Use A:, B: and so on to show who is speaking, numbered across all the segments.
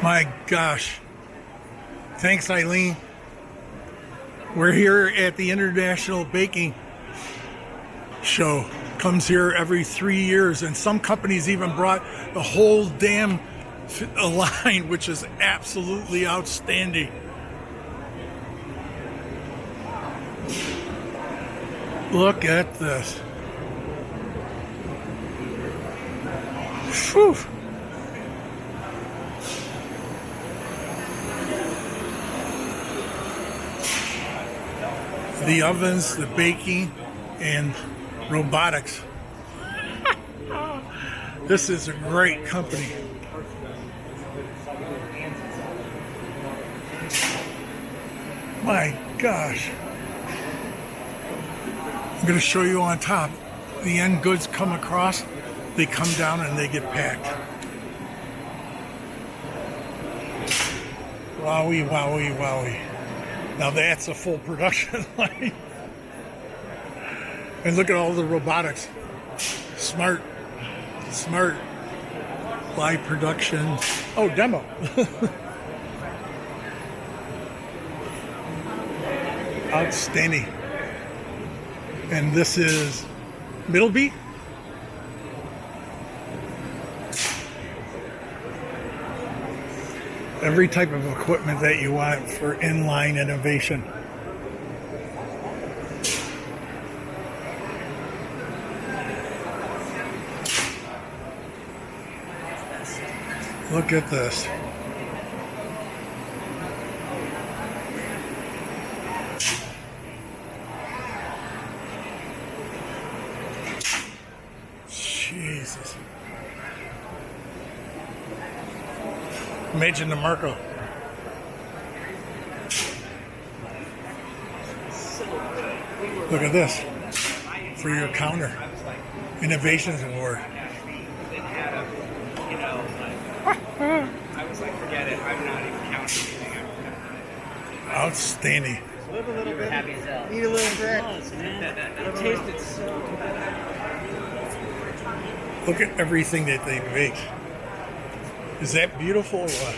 A: My gosh. Thanks, Eileen. We're here at the International Baking Show. Comes here every 3 years, and some companies even brought the whole damn line, which is absolutely outstanding. Look at this. Whew. The ovens, the baking, and robotics. This is a great company. My gosh. I'm going to show you on top. The end goods come across, they come down and they get packed. Wowie, wowie, wowie. Now that's a full production line. And look at all the robotics. Smart live production. Oh, demo. Outstanding. And this is Middleby. Every type of equipment that you want for inline innovation. Look at this. Jesus. Imagine the Marco. Look at this. For your counter. Innovations Award.
B: I was like, forget it. I'm not even counting anything.
A: Outstanding.
C: Live a little bit.
B: Happy as hell.
C: Eat a little bit.
B: It tasted so good.
A: Look at everything that they make. Is that beautiful or what?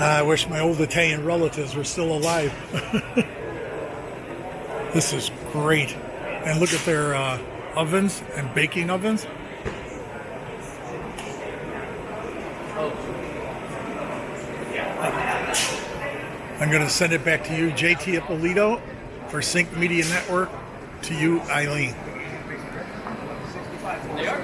A: I wish my old Italian relatives were still alive. This is great. And look at their ovens and baking ovens. I'm going to send it back to you, JT Ippolito, for Sync Media Network. To you, Eileen.
B: They are.